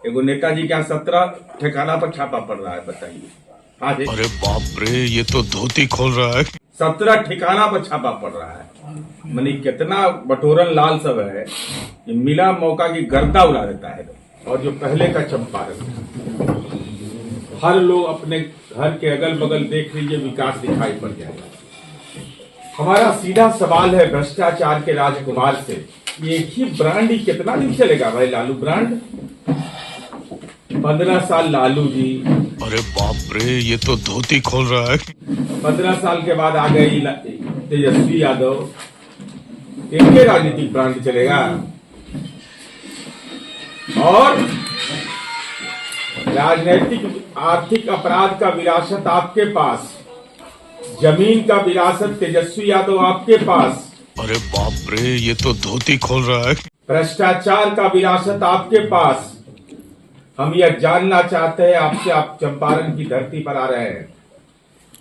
एगो नेताजी के यहाँ 17 ठिकाना पर छापा पड़ रहा है, बताइए। हाँ जी, अरे बाप रे, ये तो धोती खोल रहा है। 17 ठिकाना पर छापा पड़ रहा है। मनी कितना बटोरन लाल सब है कि मिला मौका की गर्दा उड़ा देता है। और जो पहले का चंपारण, हर लोग अपने घर के अगल बगल देख लीजिए, विकास दिखाई पड़ जाएगा। हमारा सीधा सवाल है भ्रष्टाचार के राजकुमार से, एक ही ब्रांड ही कितना दिन चलेगा भाई? लालू ब्रांड 15 साल लालू जी। अरे बाप रे, ये तो धोती खोल रहा है। 15 साल के बाद आ गई तेजस्वी यादव, इनके राजनीतिक ब्रांड चलेगा। और राजनीतिक आर्थिक अपराध का विरासत आपके पास, जमीन का विरासत तेजस्वी यादव आपके पास। अरे बाप रे, ये तो धोती खोल रहा है। भ्रष्टाचार का विरासत आपके पास। हम यह जानना चाहते हैं आपसे, आप चंपारण की धरती पर आ रहे हैं।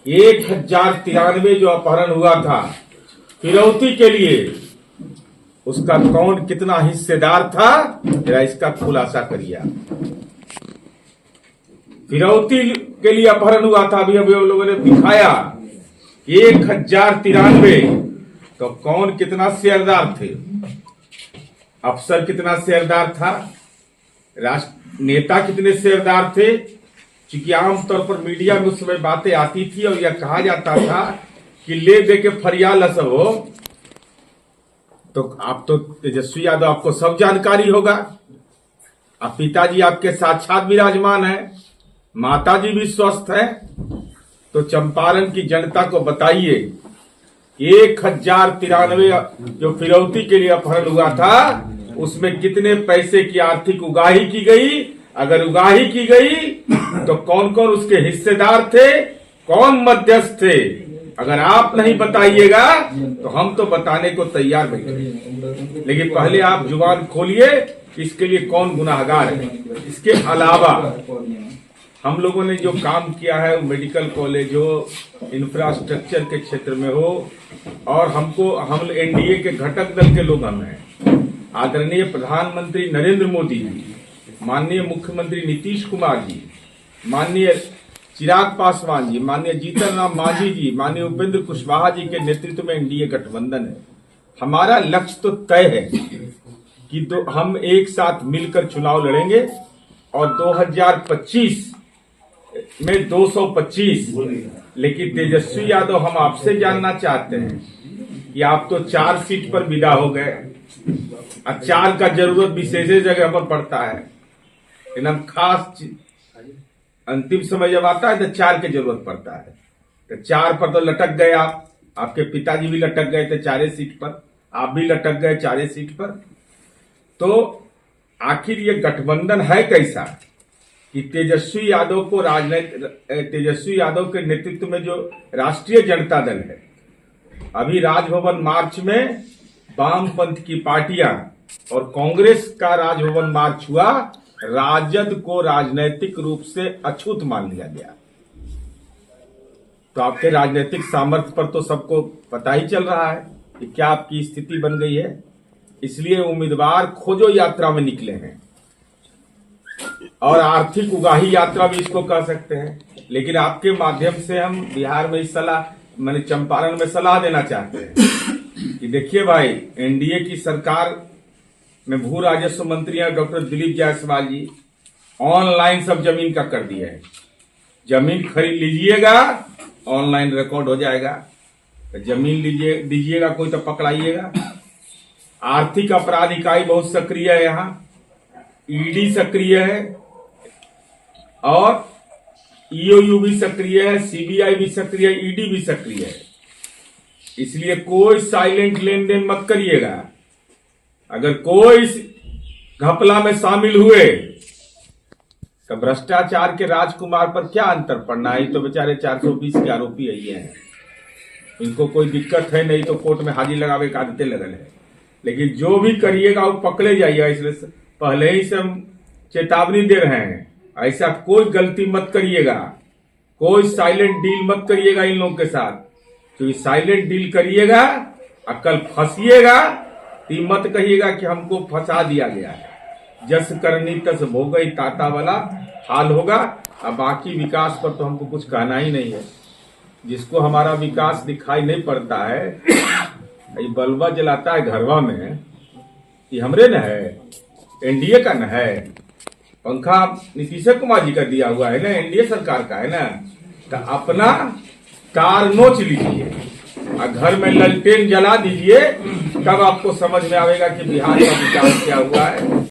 1093 जो अपहरण हुआ था फिरौती के लिए, उसका कौन कितना हिस्सेदार था, जरा इसका खुलासा करिए। फिरौती के लिए अपहरण हुआ था, अभी लोगों ने दिखाया 1093, तो कौन कितना शेयरदार थे? अफसर कितना शेयरदार था? राष्ट्र नेता कितने शेयरदार थे? क्योंकि आमतौर पर मीडिया में उस समय बातें आती थी और यह कहा जाता था कि ले दे के फरियाल सब हो। तो आप तो तेजस्वी यादव, आपको सब जानकारी होगा। अब पिताजी आपके साक्षात विराजमान है, माताजी भी स्वस्थ है। तो चंपारण की जनता को बताइए, 1093 जो फिरौती के लिए अपहरण हुआ था, उसमें कितने पैसे की आर्थिक उगाही की गई? अगर उगाही की गई तो कौन कौन उसके हिस्सेदार थे, कौन मध्यस्थ थे? अगर आप नहीं बताइएगा तो हम तो बताने को तैयार बैठे, लेकिन पहले आप जुबान खोलिए कि इसके लिए कौन गुनाहगार है। इसके अलावा हम लोगों ने जो काम किया है, मेडिकल कॉलेज हो, इंफ्रास्ट्रक्चर के क्षेत्र में हो, और हम एनडीए के घटक दल के लोग हम हैं। आदरणीय प्रधानमंत्री नरेंद्र मोदी जी, माननीय मुख्यमंत्री नीतीश कुमार जी, माननीय चिराग पासवान जी, माननीय जीतन राम मांझी जी, माननीय उपेंद्र कुशवाहा जी के नेतृत्व में एनडीए गठबंधन है। हमारा लक्ष्य तो तय है कि हम एक साथ मिलकर चुनाव लड़ेंगे और 2025 में 225। लेकिन तेजस्वी यादव, हम आपसे जानना चाहते हैं कि आप तो 4 सीट पर विदा हो गए, और 4 का जरूरत विशेष जगह पर पड़ता है। एकदम खास अंतिम समय जब आता है तो 4 की जरूरत पड़ता है। तो 4 पर तो लटक गए आप, आपके पिताजी भी लटक गए थे 4 सीट पर, आप भी लटक गए 4 सीट पर। तो आखिर ये गठबंधन है कैसा कि तेजस्वी यादव के नेतृत्व में जो राष्ट्रीय जनता दल है, अभी राजभवन मार्च में वामपंथ की पार्टियां और कांग्रेस का राजभवन मार्च हुआ, राजद को राजनीतिक रूप से अछूत मान लिया गया। तो आपके राजनीतिक सामर्थ्य पर तो सबको पता ही चल रहा है कि क्या आपकी स्थिति बन गई है। इसलिए उम्मीदवार खोजो यात्रा में निकले हैं, और आर्थिक उगाही यात्रा भी इसको कह सकते हैं। लेकिन आपके माध्यम से हम बिहार में इस सलाह, मैंने चंपारण में सलाह देना चाहते हैं कि देखिए भाई, एनडीए की सरकार में भू राजस्व मंत्री हैं डॉक्टर दिलीप जायसवाल जी, ऑनलाइन सब जमीन का कर दिया है। जमीन खरीद लीजिएगा, ऑनलाइन रिकॉर्ड हो जाएगा। तो जमीन दीजिएगा कोई तो पकड़ाइएगा। आर्थिक अपराध इकाई बहुत सक्रिय है यहाँ, ईडी सक्रिय है, और ईओयू भी सक्रिय है, सीबीआई भी सक्रिय है, ईडी भी सक्रिय है। इसलिए कोई साइलेंट लेन देन मत करिएगा। अगर कोई घपला में शामिल हुए तो भ्रष्टाचार के राजकुमार पर क्या अंतर पड़ना है? तो बेचारे 420 के आरोपी है, ये हैं, इनको कोई दिक्कत है नहीं, तो कोर्ट में हाजिर लगावे का आदतें लगल है। लेकिन जो भी करिएगा वो पकड़े जाइएगा। इसलिए पहले ही से हम चेतावनी दे रहे हैं, ऐसा कोई गलती मत करिएगा, कोई साइलेंट डील मत करिएगा इन लोगों के साथ। क्योंकि साइलेंट डील करिएगा और कल फंसिएगा तो मत कहिएगा कि हमको फंसा दिया गया है। जस करनी तस भोगई ताता वाला हाल होगा। अब बाकी विकास पर तो हमको कुछ कहना ही नहीं है। जिसको हमारा विकास दिखाई नहीं पड़ता है, ये बल्बा जलाता है घरवा में, ये हमरे न है, एनडीए का न है। पंखा नीतीश कुमार जी का दिया हुआ है ना, एनडीए सरकार का है ना। तो अपना तार नोच लीजिए और घर में ललटेन जला दीजिए, तब आपको समझ में आएगा कि बिहार का विकास क्या हुआ है।